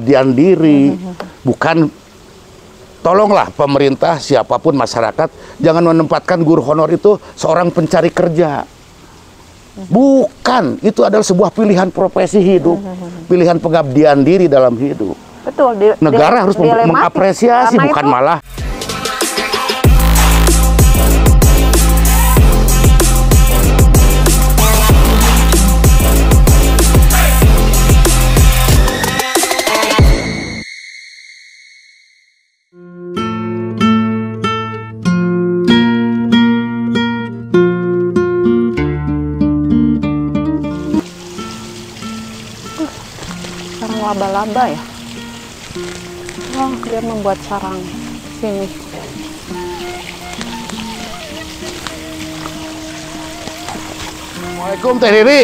pengabdian diri, bukan. Tolonglah pemerintah, siapapun masyarakat, jangan menempatkan guru honor itu seorang pencari kerja. Bukan, itu adalah sebuah pilihan profesi hidup, pilihan pengabdian diri dalam hidup. Betul. Negara harus mengapresiasi, bukan malah. Laba-laba ya. Oh, dia membuat sarang sini. Assalamualaikum Teh Riri.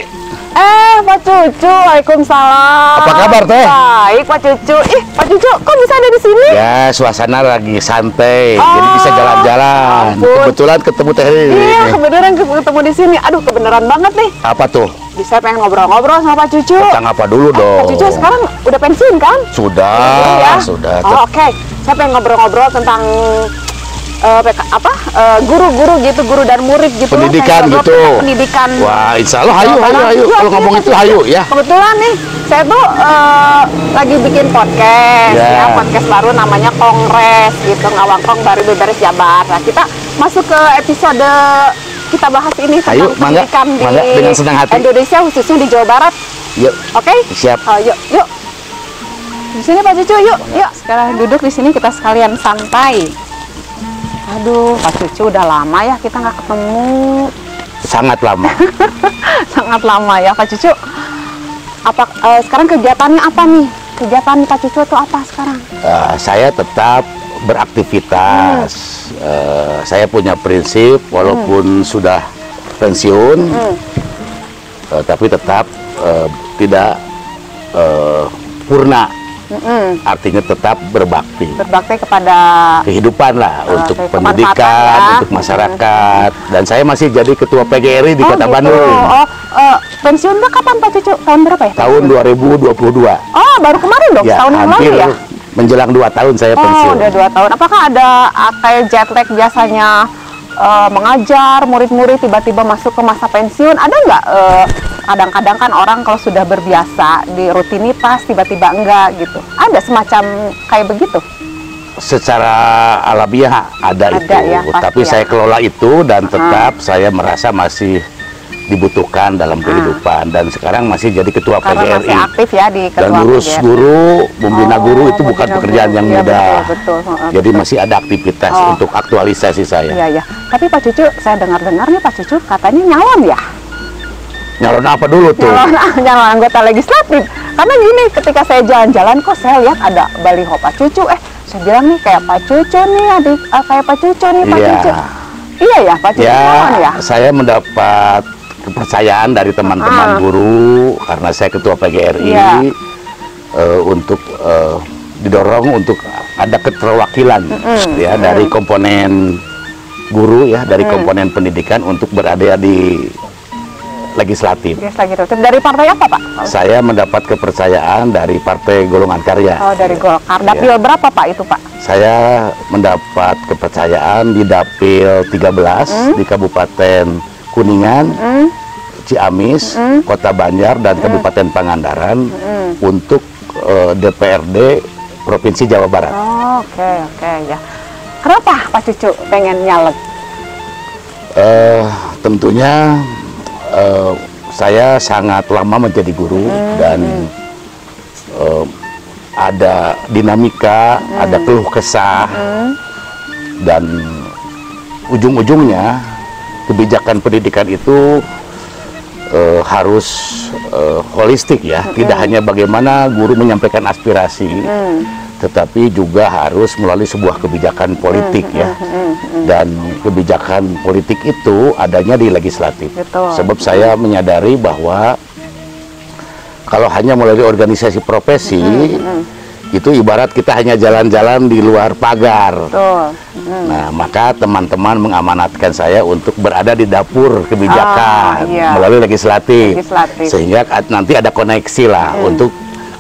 Pak Cucu, waalaikumsalam. Apa kabar Teh? Baik Pak Cucu. Pak Cucu, kok bisa ada di sini? Ya, suasana lagi santai, jadi bisa jalan-jalan. Kebetulan ketemu Teh Riri. Iya, kebenaran ketemu di sini. Aduh, kebenaran banget nih. Apa tuh? Bisa pengen ngobrol-ngobrol sama Pak Cucu. Tentang apa dulu dong? Pak Cucu sekarang udah pensiun kan? Sudah, ya? Sudah. Oke. Saya pengen ngobrol-ngobrol tentang guru-guru gitu, guru dan murid gitu. Pendidikan gitu. Pendidikan. Wah, insya Allah hayu. Kalau ngomong itu hayu ya. Kebetulan nih, saya tuh lagi bikin podcast ya, podcast baru namanya Kongres gitu, Ngawangkong Baru Beberes Jabar. Nah, kita masuk ke episode kita bahas ini tentang pendidikan di dengan senang hati. Indonesia, khususnya di Jawa Barat. Yuk. Oke? Siap. Yuk. Di sini Pak Cucu, yuk. Sekarang duduk di sini kita sekalian santai. Aduh, Pak Cucu udah lama ya kita nggak ketemu. Sangat lama. Sangat lama ya Pak Cucu. Sekarang kegiatannya apa nih? Kegiatan Pak Cucu itu apa sekarang? Saya tetap beraktivitas. Saya punya prinsip walaupun sudah pensiun, tapi tetap tidak purna. Artinya tetap berbakti kepada kehidupan lah, untuk pendidikan, untuk masyarakat. Dan saya masih jadi ketua PGRI di Kota Bandung. Pensiunnya kapan Pak Cucu? Tahun berapa ya? Tahun 2022. Oh, baru kemarin dong, ya, tahun yang lalu ya? Menjelang 2 tahun saya pensiun. Oh, udah 2 tahun. Apakah ada kayak jet lag biasanya mengajar murid-murid tiba-tiba masuk ke masa pensiun? Ada nggak? Kadang-kadang kan orang kalau sudah berbiasa di rutinitas tiba-tiba enggak gitu. Ada semacam kayak begitu? Secara alamiah ada itu, ya, tapi saya kelola itu dan tetap saya merasa masih dibutuhkan dalam kehidupan, dan sekarang masih jadi ketua PGRI. Masih aktif ya di ketua dan ngurus PGRI. Guru, membina guru itu bukan pekerjaan yang mudah. Betul. Jadi masih ada aktivitas untuk aktualisasi saya. Iya. Tapi Pak Cucu, saya dengar-dengar nih Pak Cucu katanya nyalon ya? Nyalon apa dulu tuh? Nyalon anggota legislatif. Karena gini, ketika saya jalan-jalan kok saya lihat ada baliho Pak Cucu. Saya bilang nih kayak Pak Cucu nih, kayak Pak Cucu nih Pak Cucu. Iya ya Pak Cucu. Ya. Saya mendapat kepercayaan dari teman-teman guru karena saya ketua PGRI untuk didorong untuk ada keterwakilan ya dari komponen guru ya, dari komponen pendidikan untuk berada di legislatif. Dari partai apa Pak? Saya mendapat kepercayaan dari Partai Golongan Karya. Oh, dari Golkar. Dapil berapa Pak itu Pak? Saya mendapat kepercayaan di Dapil 13 di Kabupaten Kuningan, Ciamis, Kota Banjar, dan Kabupaten Pangandaran untuk DPRD Provinsi Jawa Barat. Oke ya. Kenapa Pak Cucu pengen nyalek? Tentunya saya sangat lama menjadi guru dan ada dinamika, ada keluh kesah, dan ujung-ujungnya kebijakan pendidikan itu harus holistik ya, tidak hanya bagaimana guru menyampaikan aspirasi, tetapi juga harus melalui sebuah kebijakan politik ya. Dan kebijakan politik itu adanya di legislatif. Sebab saya menyadari bahwa kalau hanya melalui organisasi profesi, itu ibarat kita hanya jalan-jalan di luar pagar. Nah, maka teman-teman mengamanatkan saya untuk berada di dapur kebijakan melalui legislatif. Sehingga nanti ada koneksi lah untuk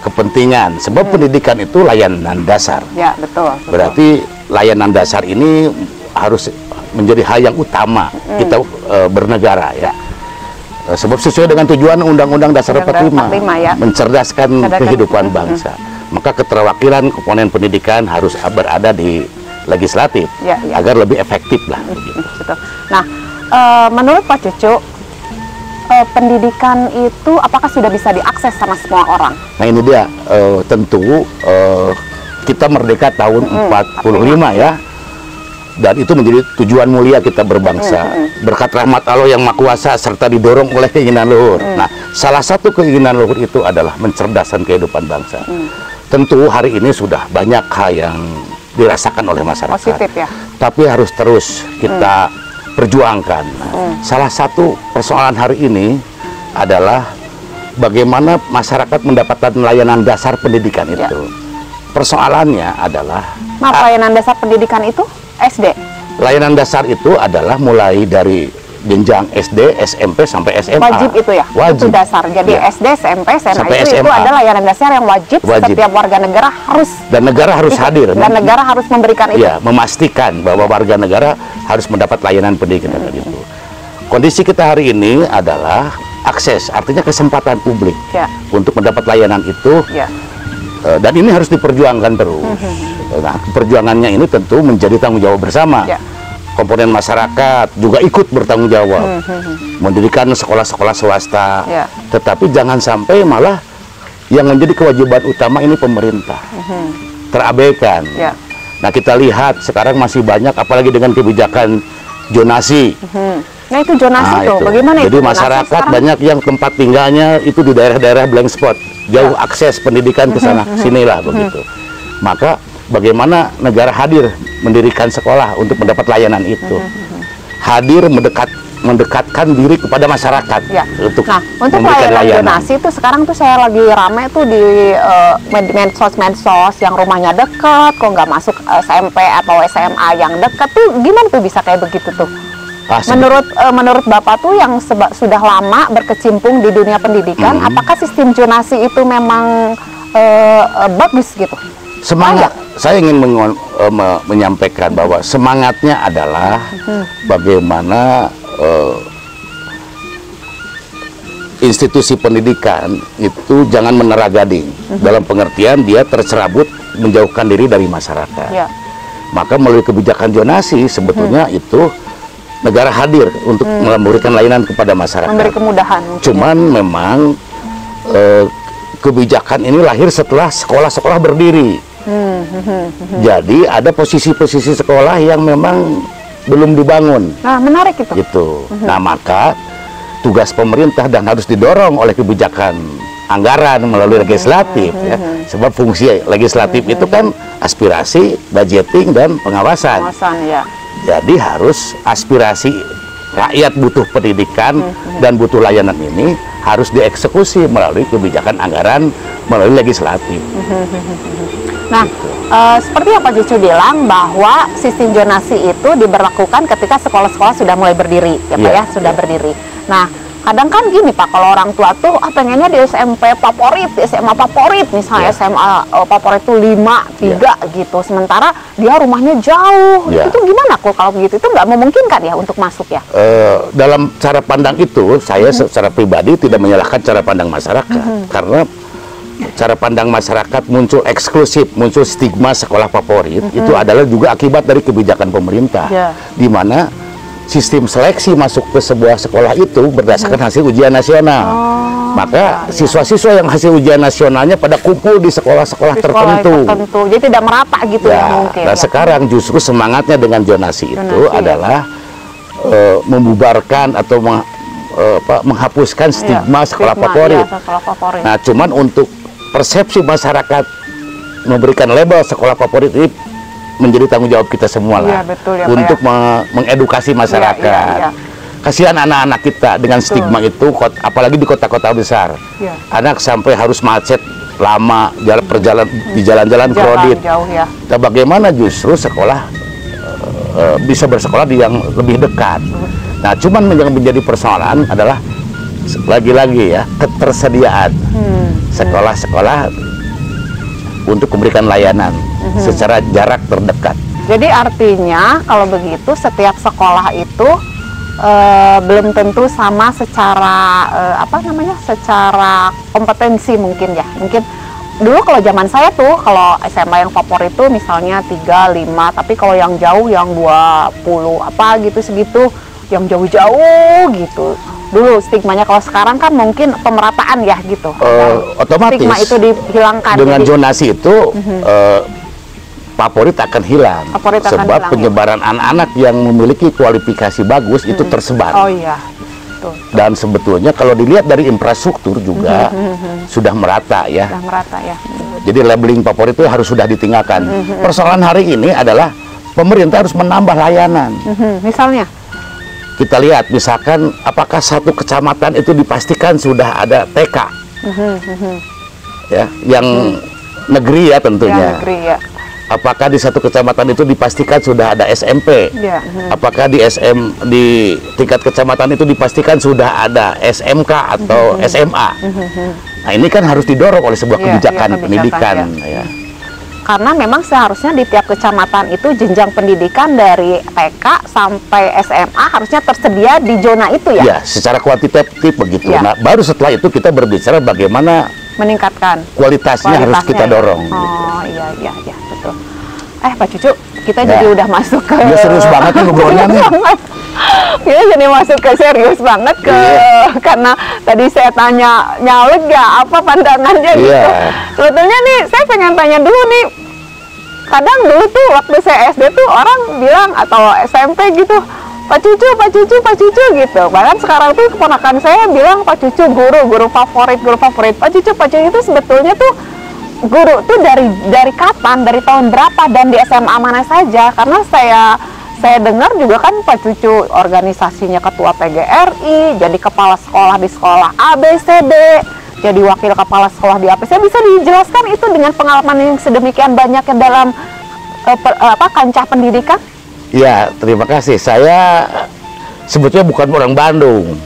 kepentingan. Sebab pendidikan itu layanan dasar. Ya, betul. Berarti layanan dasar ini harus menjadi hal yang utama kita bernegara ya. Sebab sesuai dengan tujuan Undang-Undang Dasar 45 ya. Mencerdaskan kehidupan bangsa. Maka keterwakilan komponen pendidikan harus berada di legislatif agar lebih efektif lah. Betul. Nah, menurut Pak Cucu, pendidikan itu apakah sudah bisa diakses sama semua orang? Nah ini dia, tentu kita merdeka tahun 45 ya. Dan itu menjadi tujuan mulia kita berbangsa. Berkat rahmat Allah yang Maha Kuasa serta didorong oleh keinginan luhur. Nah, salah satu keinginan luhur itu adalah mencerdaskan kehidupan bangsa. Tentu hari ini sudah banyak hal yang dirasakan oleh masyarakat. Positif ya. Tapi harus terus kita perjuangkan. Nah, salah satu persoalan hari ini adalah bagaimana masyarakat mendapatkan layanan dasar pendidikan itu. Persoalannya adalah layanan dasar pendidikan itu SD. Layanan dasar itu adalah mulai dari jenjang SD, SMP sampai SMA. Wajib itu ya? Wajib. Itu dasar. Jadi SD, SMP, SMA itu adalah layanan dasar yang wajib. Setiap warga negara harus. Dan negara harus hadir. Dan negara harus memberikan itu. Ya, memastikan bahwa warga negara harus mendapat layanan pendidikan itu. Kondisi kita hari ini adalah akses, artinya kesempatan publik untuk mendapat layanan itu. Dan ini harus diperjuangkan terus. Nah, perjuangannya ini tentu menjadi tanggung jawab bersama. Komponen masyarakat juga ikut bertanggung jawab, mendirikan sekolah-sekolah swasta. Tetapi jangan sampai malah yang menjadi kewajiban utama ini pemerintah terabaikan. Nah, kita lihat sekarang masih banyak, apalagi dengan kebijakan zonasi. Nah, itu zonasi tuh, bagaimana itu? Jadi masyarakat banyak yang tempat tinggalnya itu di daerah-daerah blank spot, jauh akses pendidikan ke sana sinilah begitu. Maka bagaimana negara hadir mendirikan sekolah untuk mendapat layanan itu, hadir mendekatkan diri kepada masyarakat untuk memberikan layanan. Zonasi itu sekarang tuh saya lagi rame tuh di medsos yang rumahnya dekat, kok nggak masuk SMP atau SMA yang dekat tuh, gimana tuh bisa kayak begitu tuh? Menurut Bapak tuh yang sudah lama berkecimpung di dunia pendidikan, apakah sistem zonasi itu memang bagus gitu? Semangat, saya ingin menyampaikan bahwa semangatnya adalah bagaimana institusi pendidikan itu jangan menera gading, dalam pengertian dia tercerabut menjauhkan diri dari masyarakat. Maka melalui kebijakan zonasi sebetulnya itu negara hadir untuk memberikan layanan kepada masyarakat. Memberi kemudahan. Cuman memang kebijakan ini lahir setelah sekolah-sekolah berdiri. Jadi ada posisi-posisi sekolah yang memang belum dibangun. Nah, menarik itu. Gitu. Nah, maka tugas pemerintah dan harus didorong oleh kebijakan anggaran melalui legislatif ya. Sebab fungsi legislatif itu kan aspirasi, budgeting dan pengawasan. Jadi harus aspirasi rakyat butuh pendidikan dan butuh layanan ini harus dieksekusi melalui kebijakan anggaran melalui legislatif. Nah, seperti yang Pak Cucu bilang bahwa sistem zonasi itu diberlakukan ketika sekolah-sekolah sudah mulai berdiri, ya Pak ya, sudah berdiri. Nah, kadang kan gini Pak, kalau orang tua tuh pengennya di SMP favorit, di SMA favorit, misalnya SMA favorit tuh 5, 3 gitu, sementara dia rumahnya jauh. Itu gimana kok kalau begitu? Itu nggak memungkinkan ya untuk masuk ya? Dalam cara pandang itu, saya secara pribadi tidak menyalahkan cara pandang masyarakat, karena cara pandang masyarakat muncul eksklusif, muncul stigma sekolah favorit, itu adalah juga akibat dari kebijakan pemerintah, di mana sistem seleksi masuk ke sebuah sekolah itu berdasarkan hasil ujian nasional. Maka siswa-siswa yang hasil ujian nasionalnya pada kumpul di sekolah-sekolah tertentu. Jadi tidak merata gitu ya mungkin. Nah, sekarang justru semangatnya dengan zonasi itu adalah membubarkan atau menghapuskan stigma sekolah favorit. Nah, cuman untuk persepsi masyarakat memberikan label sekolah favorit ini menjadi tanggung jawab kita semua lah, untuk mengedukasi masyarakat. Kasihan anak-anak kita dengan stigma itu, apalagi di kota-kota besar. Anak sampai harus macet lama, di jalan-jalan kredit. Nah, bagaimana justru sekolah bisa bersekolah di yang lebih dekat. Nah, cuman yang menjadi persoalan adalah lagi-lagi ya ketersediaan sekolah-sekolah untuk memberikan layanan secara jarak terdekat. Jadi artinya kalau begitu setiap sekolah itu belum tentu sama secara secara kompetensi mungkin ya. Mungkin dulu kalau zaman saya tuh kalau SMA yang favorit itu misalnya 3, 5, tapi kalau yang jauh yang 20 apa gitu segitu, yang jauh-jauh gitu. Dulu stigmanya, kalau sekarang kan mungkin pemerataan ya gitu. Otomatis stigma itu dihilangkan. Dengan jadi, zonasi itu favorit akan hilang. Sebab penyebaran anak-anak yang memiliki kualifikasi bagus itu tersebar. Oh iya. Dan sebetulnya kalau dilihat dari infrastruktur juga sudah merata ya. Sudah merata ya. Jadi labeling favorit itu harus sudah ditinggalkan. Persoalan hari ini adalah pemerintah harus menambah layanan. Misalnya? Kita lihat misalkan apakah satu kecamatan itu dipastikan sudah ada TK. Ya, yang negeri ya tentunya. Yang negeri ya. Apakah di satu kecamatan itu dipastikan sudah ada SMP? Ya. Apakah di tingkat kecamatan itu dipastikan sudah ada SMK atau SMA? Nah, ini kan harus didorong oleh sebuah kebijakan pendidikan. Ya. Karena memang seharusnya di tiap kecamatan itu jenjang pendidikan dari TK sampai SMA harusnya tersedia di zona itu ya? Ya, secara kuantitatif begitu. Ya. Nah, baru setelah itu kita berbicara bagaimana meningkatkan kualitasnya harus kita dorong. Ya? Oh iya betul. Pak Cucu, kita jadi udah masuk ke... Ya, serius banget nih ngobrolnya nih. Kita jadi masuk ke serius banget karena tadi saya tanya nyalek ya apa pandangannya gitu. Sebetulnya nih saya pengen tanya dulu nih. Kadang dulu tuh waktu saya SD tuh orang bilang atau SMP gitu, Pak Cucu gitu. Bahkan sekarang tuh keponakan saya bilang Pak Cucu guru favorit. Pak Cucu itu sebetulnya tuh guru tuh dari kapan, dari tahun berapa, dan di SMA mana saja? Karena saya dengar juga kan Pak Cucu organisasinya ketua PGRI, jadi kepala sekolah di sekolah ABCD, jadi wakil kepala sekolah di APC. Bisa dijelaskan itu dengan pengalaman yang sedemikian banyaknya dalam kancah pendidikan? Ya, terima kasih. Saya sebetulnya bukan orang Bandung.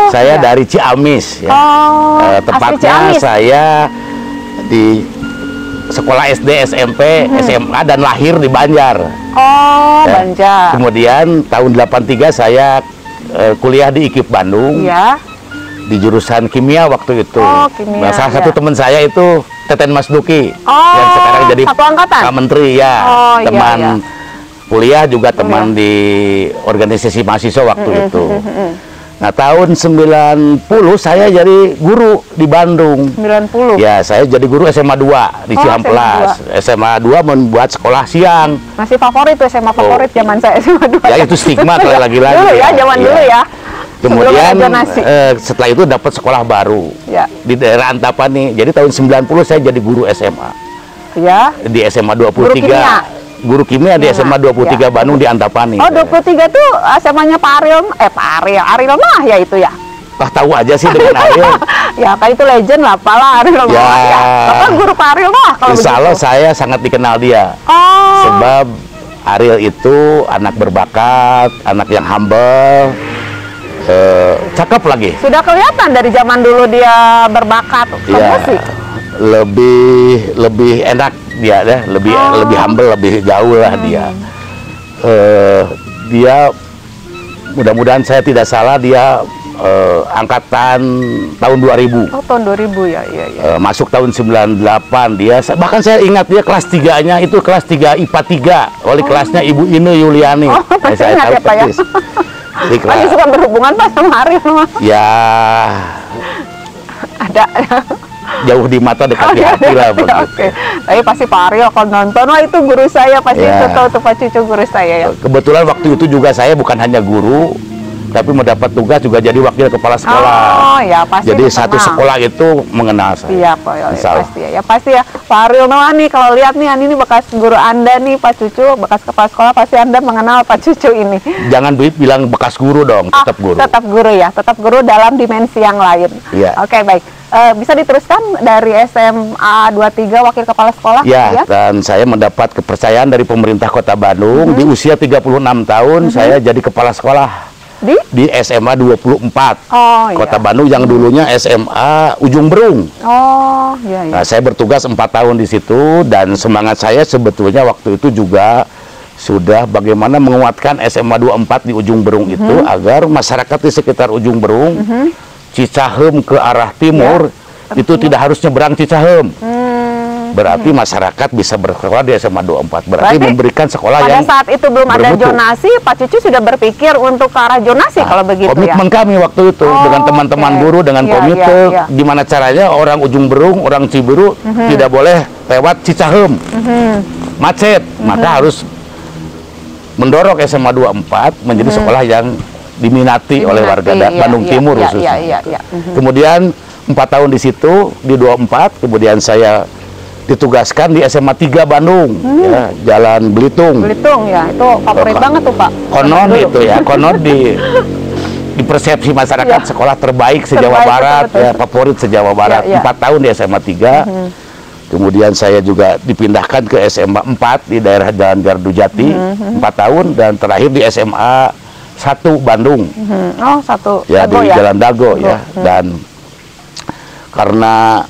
Saya dari Ciamis ya. Tepatnya saya di sekolah SD, SMP, SMA dan lahir di Banjar. Banjar. Kemudian tahun 83 saya kuliah di IKIP Bandung. Ya. Di jurusan kimia waktu itu. Kimia. Nah, salah satu teman saya itu Teten Mas Duki yang sekarang jadi Pak Menteri ya. Teman kuliah juga teman di organisasi mahasiswa waktu itu. Nah, tahun 90 saya jadi guru di Bandung. 90? Ya, saya jadi guru SMA 2 di Ciamplas. SMA 2 membuat sekolah siang. Masih favorit tuh SMA favorit zaman saya SMA 2. Ya, itu stigma kalau lagi-lagi. Dulu ya, zaman dulu ya. Kemudian setelah itu dapat sekolah baru di daerah Antapani. Jadi tahun 90 saya jadi guru SMA. Ya. Di SMA 23. Guru kimia di SMA 23 Bandung di Antapani. 23 tuh SMA-nya Pak Ariel. Ariel mah ya itu ya. Tahu aja sih dengan Ariel. Ya kan itu legend lah, apalah Ariel mah ya. Bapak guru Pak Ariel mah kalau Insya Allah saya sangat dikenal dia. Sebab Ariel itu anak berbakat, anak yang humble, cakep lagi. Sudah kelihatan dari zaman dulu dia berbakat musik. Lebih enak dia deh, lebih humble, lebih gaul lah dia. Dia mudah-mudahan saya tidak salah, dia angkatan tahun 2000. Tahun 2000 ya, iya. Masuk tahun 98 dia, bahkan saya ingat dia kelas 3-nya itu kelas 3 IPA 3, wali kelasnya Ibu Ine Yuliani. Saya tahu persis. Masih suka berhubungan Pak sama Ariel? Ya, ada. Jauh di mata dekat di hati lah begitu. Tapi pasti Pak Ariel kalau nonton, wah itu guru saya, pasti itu tahu tuh Pak Cucu guru saya ya. Kebetulan waktu itu juga saya bukan hanya guru, tapi mendapat tugas juga jadi wakil kepala sekolah. Ya pasti. Jadi satu sekolah itu mengenal saya. Iya pasti ya. Pasti ya Pak Ariel nih kalau lihat nih ini bekas guru Anda nih Pak Cucu, bekas kepala sekolah, pasti Anda mengenal Pak Cucu ini. Jangan bilang bekas guru dong, tetap guru. Tetap guru ya, tetap guru dalam dimensi yang lain. Iya. Oke, baik. Bisa diteruskan dari SMA 23 wakil kepala sekolah? Ya, dan saya mendapat kepercayaan dari pemerintah Kota Bandung di usia 36 tahun saya jadi kepala sekolah di SMA 24 Oh, Kota iya. Bandung yang dulunya SMA Ujung Berung. Oh, iya, iya. Nah, saya bertugas 4 tahun di situ dan semangat saya sebetulnya waktu itu juga sudah bagaimana menguatkan SMA 24 di Ujung Berung itu agar masyarakat di sekitar Ujung Berung, Cicahem ke arah timur itu tidak harus nyebrang Cicahem. Berarti masyarakat bisa bersekolah di SMA 24. Berarti memberikan sekolah pada yang saat itu belum ada bermutu. zonasi, Pak Cucu sudah berpikir untuk ke arah zonasi kalau begitu ya. Komitmen kami waktu itu dengan teman-teman oke. guru dengan Iya, komite iya, iya. gimana caranya orang Ujung Berung, orang Cibiru tidak boleh lewat Cicahem. Macet, maka harus mendorong SMA 24 menjadi sekolah yang diminati oleh warga Bandung Timur khususnya. Kemudian 4 tahun di situ di 24, kemudian saya ditugaskan di SMA 3 Bandung, ya, Jalan Belitung. Belitung ya, itu favorit banget tuh Pak. Konon itu ya, konon di persepsi masyarakat sekolah terbaik se-Jawa Barat, betul. ya, favorit se-Jawa Barat. 4 tahun di SMA 3. Kemudian saya juga dipindahkan ke SMA 4 di daerah Jalan Gardu Jati, 4 tahun, dan terakhir di SMA 1 Bandung. Oh, 1 Ya, Dago di Jalan Dago ya. Dan karena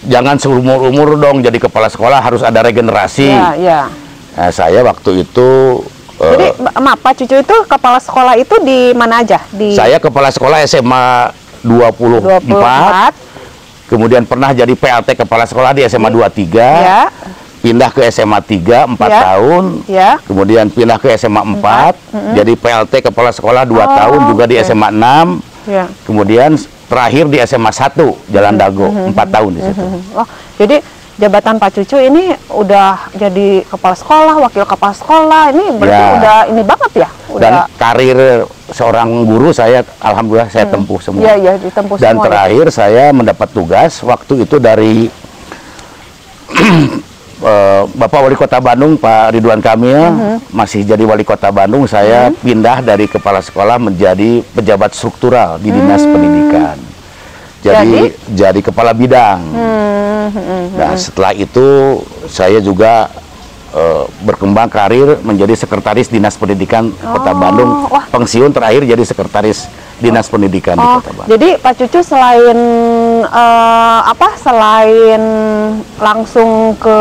jangan seumur-umur dong jadi kepala sekolah, harus ada regenerasi. Iya, iya. Nah, saya waktu itu Jadi, maaf Pak Cucu itu kepala sekolah itu di mana aja? saya kepala sekolah SMA 24, kemudian pernah jadi PLT kepala sekolah di SMA 23, Ya. pindah ke SMA 3 4 Ya. tahun, Ya. kemudian pindah ke SMA 4, jadi PLT kepala sekolah 2 tahun juga di SMA 6, Ya. kemudian terakhir di SMA 1 Jalan Dago 4 tahun di situ. Oh, jadi jabatan Pak Cucu ini udah jadi kepala sekolah, wakil kepala sekolah, ini berarti Ya. udah ini banget ya? Dan Udah. karir seorang guru saya alhamdulillah saya tempuh semua. Iya, iya, ditempuh Dan semua. terakhir saya mendapat tugas waktu itu dari Bapak Wali Kota Bandung, Pak Ridwan Kamil, masih jadi Wali Kota Bandung, saya pindah dari kepala sekolah menjadi pejabat struktural di Dinas Pendidikan. Jadi kepala bidang. Nah, setelah itu saya juga berkembang karir menjadi sekretaris Dinas Pendidikan Kota Bandung. wah. Pensiun terakhir jadi sekretaris Dinas Pendidikan di Kota Bandung. Jadi Pak Cucu selain selain langsung ke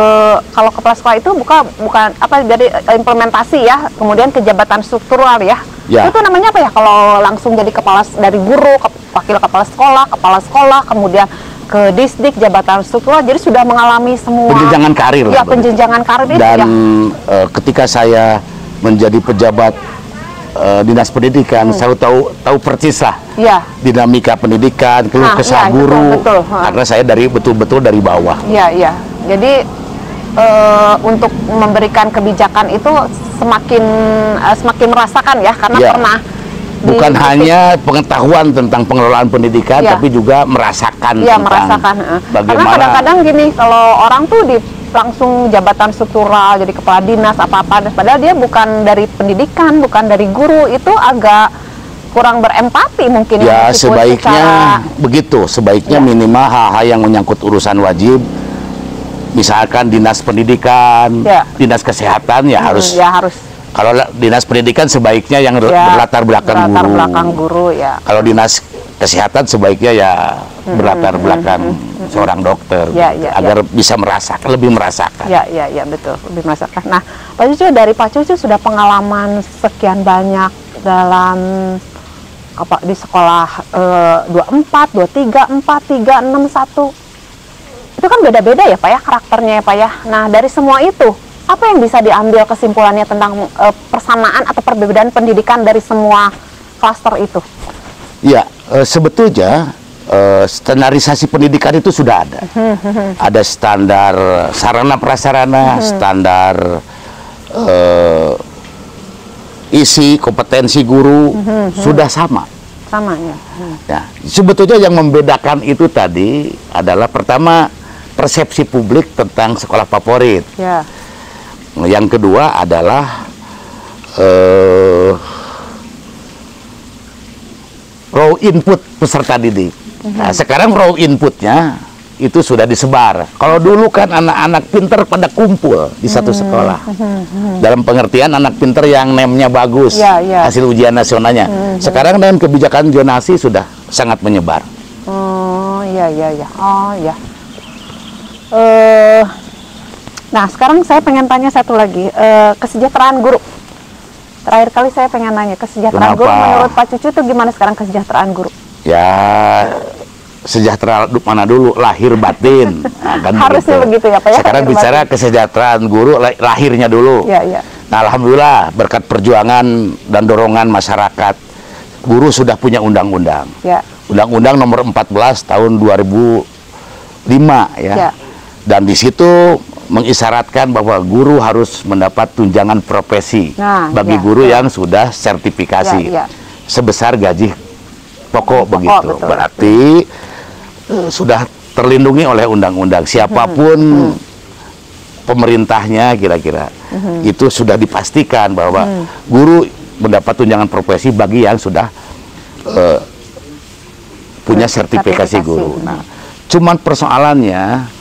kalau kepala sekolah itu bukan jadi implementasi ya, kemudian ke jabatan struktural ya. Ya. Itu namanya apa ya kalau langsung jadi dari guru, wakil kepala sekolah, kemudian ke disdik, jabatan struktural, jadi sudah mengalami semua Penjenjangan karir. ya, lah, penjenjangan karir itu dan ya. ketika saya menjadi pejabat Dinas Pendidikan, saya tahu persis lah Ya. dinamika pendidikan, keluh kesah iya, guru, betul. karena saya betul-betul dari bawah. Iya, iya. Jadi untuk memberikan kebijakan itu semakin merasakan ya, karena Ya. pernah Bukan hanya pengetahuan tentang pengelolaan pendidikan, Ya. tapi juga merasakan Iya, tentang merasakan. Karena bagaimana. kadang-kadang gini, kalau orang tuh langsung jabatan struktural, jadi kepala dinas apa-apa, padahal dia bukan dari pendidikan, bukan dari guru, itu agak kurang berempati mungkin Ya, meskipun sebaiknya secara- begitu. Sebaiknya Ya. minimal hal-hal yang menyangkut urusan wajib, misalkan dinas pendidikan, Ya. dinas kesehatan ya harus. ya harus Kalau dinas pendidikan sebaiknya yang berlatar belakang guru. Ya. Kalau dinas kesehatan sebaiknya ya berlatar belakang seorang dokter, Ya, gitu, ya, agar bisa lebih merasakan. Ya, betul, lebih merasakan. Nah, Pak Cucu, dari Pak Cucu sudah pengalaman sekian banyak dalam di sekolah 24, 23, 4, 3, 6, 1. Itu kan beda-beda ya Pak ya, karakternya ya Pak ya. Nah, dari semua itu, apa yang bisa diambil kesimpulannya tentang persamaan atau perbedaan pendidikan dari semua klaster itu? Ya, sebetulnya standarisasi pendidikan itu sudah ada. Ada standar sarana prasarana, standar isi kompetensi guru sudah sama. Sama ya. Ya, sebetulnya yang membedakan itu tadi adalah pertama persepsi publik tentang sekolah favorit. Ya. Yang kedua adalah raw input peserta didik. Nah, sekarang raw inputnya itu sudah disebar. Kalau dulu kan anak-anak pinter pada kumpul di satu sekolah. Dalam pengertian anak pinter yang nemnya bagus, hasil ujian nasionalnya. Sekarang dengan kebijakan zonasi sudah sangat menyebar. Oh iya. Oh ya. Nah sekarang saya pengen tanya satu lagi, kesejahteraan guru. Terakhir kali saya pengen nanya kesejahteraan guru. Menurut Pak Cucu itu gimana sekarang kesejahteraan guru? Ya sejahtera mana dulu, lahir batin. Nah, kan harusnya begitu ya Pak ya. Sekarang bicara batin. Kesejahteraan guru lahirnya dulu. Iya. Nah, alhamdulillah berkat perjuangan dan dorongan masyarakat, guru sudah punya undang-undang. Ya. Undang-undang nomor 14 tahun 2005 ya. Dan di situ mengisyaratkan bahwa guru harus mendapat tunjangan profesi bagi guru yang sudah sertifikasi sebesar gaji pokok begitu. Betul. Berarti sudah terlindungi oleh undang-undang. Siapapun pemerintahnya kira-kira itu sudah dipastikan bahwa guru mendapat tunjangan profesi bagi yang sudah punya sertifikasi guru. Nah, cuman persoalannya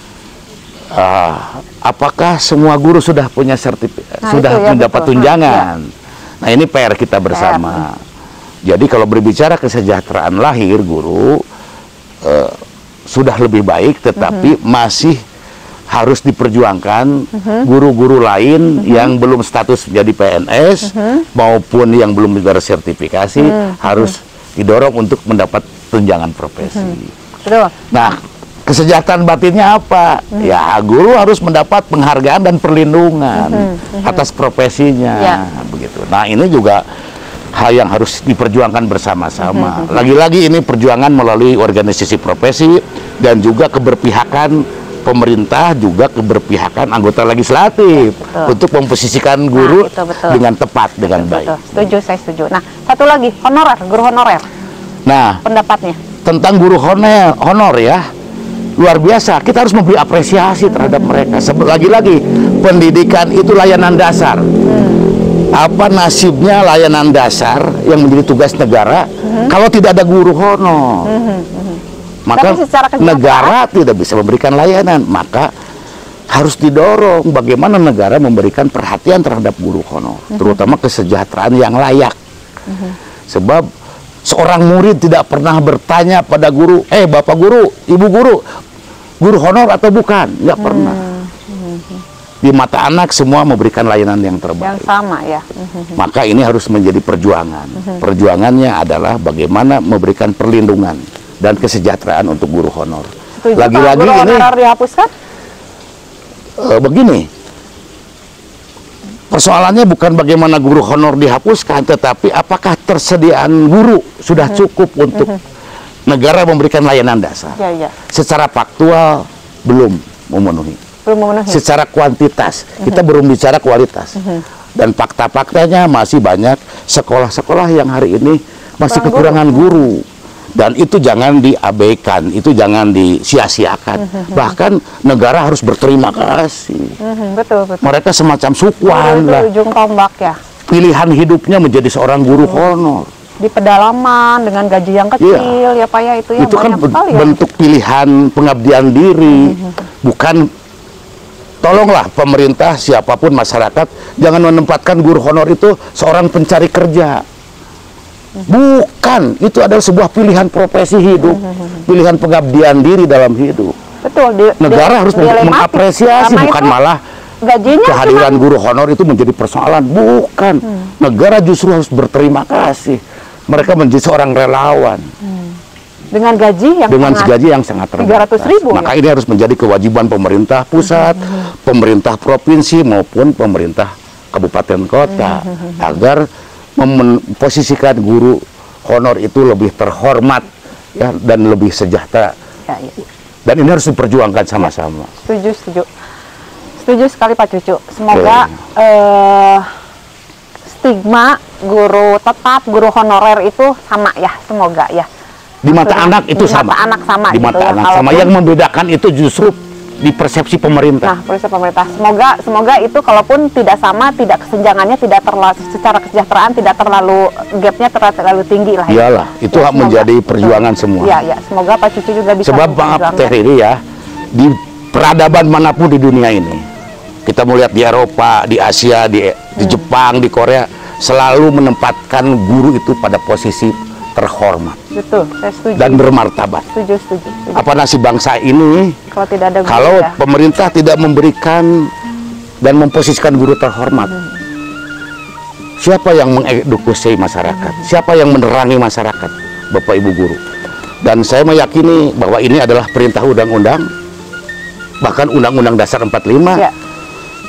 apakah semua guru sudah punya sudah mendapat tunjangan? Nah, ini PR kita bersama. Jadi kalau berbicara kesejahteraan lahir guru sudah lebih baik, tetapi masih harus diperjuangkan guru-guru lain yang belum status menjadi PNS maupun yang belum bersertifikasi harus didorong untuk mendapat tunjangan profesi. Nah, kesejahteraan batinnya apa? Ya, guru harus mendapat penghargaan dan perlindungan atas profesinya, begitu. Nah, ini juga hal yang harus diperjuangkan bersama-sama. Lagi-lagi ini perjuangan melalui organisasi profesi dan juga keberpihakan pemerintah, juga keberpihakan anggota legislatif untuk memposisikan guru dengan tepat, dengan baik. Setuju, saya setuju. Nah, satu lagi, honorer, guru honorer. Nah, pendapatnya tentang guru honor ya, luar biasa. Kita harus memberi apresiasi terhadap mereka. Lagi-lagi, pendidikan itu layanan dasar. Apa nasibnya layanan dasar yang menjadi tugas negara kalau tidak ada guru honor? Maka negara tidak bisa memberikan layanan. Maka harus didorong bagaimana negara memberikan perhatian terhadap guru honor, terutama kesejahteraan yang layak. Sebab seorang murid tidak pernah bertanya pada guru, bapak guru, ibu guru, guru honor atau bukan? Nggak pernah. Di mata anak semua memberikan layanan yang terbaik. Yang sama ya. Maka ini harus menjadi perjuangan. Perjuangannya adalah bagaimana memberikan perlindungan dan kesejahteraan untuk guru honor. Lagi-lagi ini honorer dihapuskan? Begini, persoalannya bukan bagaimana guru honor dihapuskan, tetapi apakah tersediaan guru sudah cukup untuk negara memberikan layanan dasar. Secara faktual belum memenuhi. Secara kuantitas, kita belum bicara kualitas. Dan fakta-faktanya masih banyak sekolah-sekolah yang hari ini masih kekurangan guru. Dan itu jangan diabaikan, itu jangan disia-siakan. Bahkan negara harus berterima kasih. Betul. Mereka semacam sukuan lah. Ujung tombak ya. Pilihan hidupnya menjadi seorang guru honor. Di pedalaman dengan gaji yang kecil ya Pak ya, itu kan bentuk pilihan pengabdian diri. Bukan. Tolonglah pemerintah, siapapun masyarakat, jangan menempatkan guru honor itu seorang pencari kerja. Bukan, itu adalah sebuah pilihan profesi hidup, pilihan pengabdian diri dalam hidup. Betul. Negara harus mengapresiasi, bukan malah kehadiran guru honor itu menjadi persoalan. Bukan, negara justru harus berterima kasih. Mereka menjadi seorang relawan. Dengan gaji yang sangat terbatas. 300.000 Maka ini harus menjadi kewajiban pemerintah pusat, pemerintah provinsi maupun pemerintah kabupaten kota agar memposisikan guru honor itu lebih terhormat ya, dan lebih sejahtera. Dan ini harus diperjuangkan sama-sama. Setuju sekali Pak Cucu. Semoga stigma guru tetap, guru honorer itu sama ya, semoga ya. Di mata anak itu sama. Di mata anak sama. Yang membedakan itu justru di persepsi pemerintah. Nah, persepsi pemerintah. Semoga itu kalaupun tidak sama, tidak kesenjangannya tidak terlalu secara kesejahteraan tidak terlalu gapnya terlalu tinggi lah. Iyalah, itu menjadi perjuangan semua. Iya, semoga Pak Cucu juga bisa. Sebab maaf Teh Riri ya, di peradaban manapun di dunia ini, kita melihat di Eropa, di Asia, di Jepang, di Korea, selalu menempatkan guru itu pada posisi terhormat. Betul, saya setuju. Dan bermartabat. Setuju, setuju, setuju. Apa nasib bangsa ini Kalau tidak ada guru, kalau ya? pemerintah tidak memberikan dan memposisikan guru terhormat? Siapa yang mengedukasi masyarakat? Siapa yang menerangi masyarakat? Bapak Ibu guru. Dan saya meyakini bahwa ini adalah perintah undang-undang, bahkan Undang-Undang Dasar 45. Ya.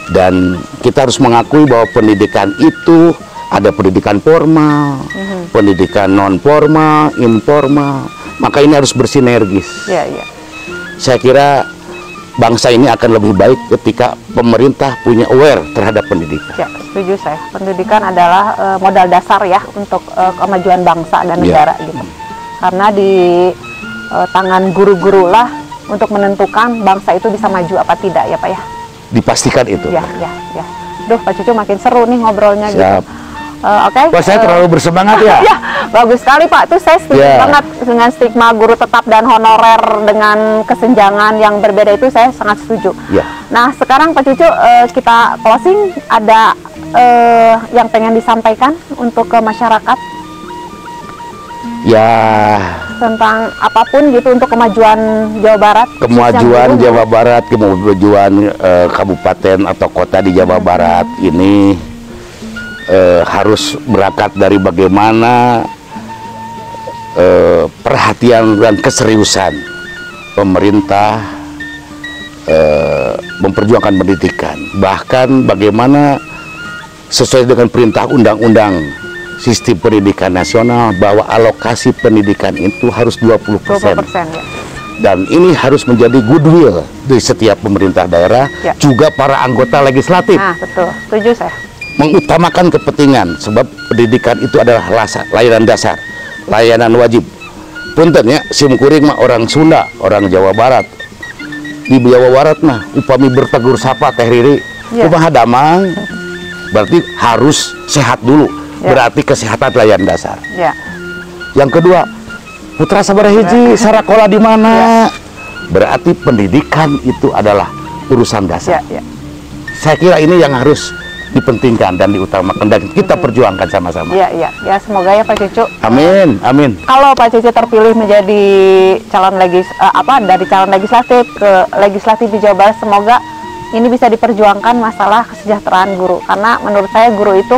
Dan kita harus mengakui bahwa pendidikan itu ada pendidikan formal, pendidikan non formal, informal. Maka ini harus bersinergis. Ya, ya. Saya kira bangsa ini akan lebih baik ketika pemerintah punya aware terhadap pendidikan. Ya, setuju saya. Pendidikan adalah modal dasar ya untuk kemajuan bangsa dan negara gitu. Karena di tangan guru-guru lah untuk menentukan bangsa itu bisa maju apa tidak ya Pak ya. Dipastikan itu. Ya, ya, ya. Duh, Pak Cucu makin seru nih ngobrolnya. Siap. Gitu. Oke. Wah, saya terlalu bersemangat ya. Ya, bagus sekali Pak. Tuh saya setuju banget dengan stigma guru tetap dan honorer dengan kesenjangan yang berbeda itu saya sangat setuju. Ya. Nah, sekarang Pak Cucu kita closing, ada yang pengen disampaikan untuk ke masyarakat Ya, tentang apapun gitu untuk kemajuan Jawa Barat. kemajuan Jawa Barat, kemajuan kabupaten atau kota di Jawa Barat ini harus berangkat dari bagaimana perhatian dan keseriusan pemerintah memperjuangkan pendidikan, bahkan bagaimana sesuai dengan perintah undang-undang sistem pendidikan nasional bahwa alokasi pendidikan itu harus 20%. 20% ya. Dan ini harus menjadi goodwill di setiap pemerintah daerah, juga para anggota legislatif. Nah, betul. Setuju saya. Mengutamakan kepentingan, sebab pendidikan itu adalah layanan dasar, layanan wajib. Punten ya, simkuring mah orang Sunda, orang Jawa Barat. Di Jawa Barat mah upami bertegur sapa Teh Riri, kumaha damang. Berarti harus sehat dulu. Berarti kesehatan layanan dasar. Ya. Yang kedua, putra sabaraha hiji, sarakola di mana? Berarti pendidikan itu adalah urusan dasar. Ya, ya. Saya kira ini yang harus dipentingkan dan diutamakan dan kita perjuangkan sama-sama. Ya, ya, ya, semoga ya Pak Cucu. Amin, amin. Kalau Pak Cucu terpilih menjadi calon dari calon legislatif ke legislatif di Jawa Barat, semoga ini bisa diperjuangkan masalah kesejahteraan guru. Karena menurut saya guru itu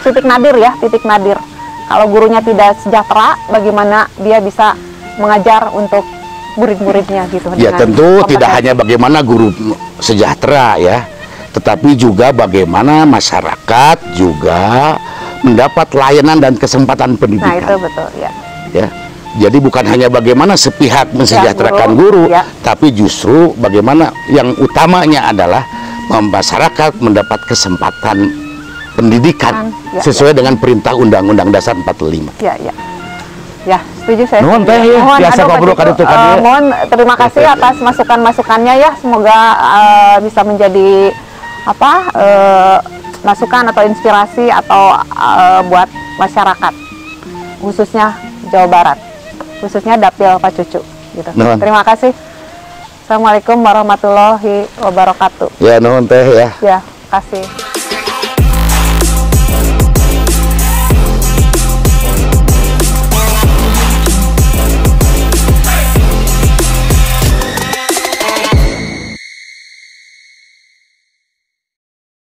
titik nadir ya, titik nadir. Kalau gurunya tidak sejahtera, bagaimana dia bisa mengajar untuk murid-muridnya gitu? Ya tentu tidak hanya bagaimana guru sejahtera ya, tetapi juga bagaimana masyarakat juga mendapat layanan dan kesempatan pendidikan. Nah itu betul ya. Ya, jadi bukan hanya bagaimana sepihak mensejahterakan guru, tapi justru bagaimana yang utamanya adalah masyarakat mendapat kesempatan pendidikan sesuai dengan perintah Undang-Undang Dasar 45. Ya, ya. Ya, setuju saya. Nuhun teh ya, biasa ngobrol ka ditu ka dieu. Mohon terima kasih atas masukan-masukannya ya. Semoga bisa menjadi masukan atau inspirasi atau buat masyarakat khususnya Jawa Barat, khususnya Dapil Pak Cucu gitu. Terima kasih. Assalamualaikum warahmatullahi wabarakatuh. Ya, nuhun teh ya. Ya, kasih.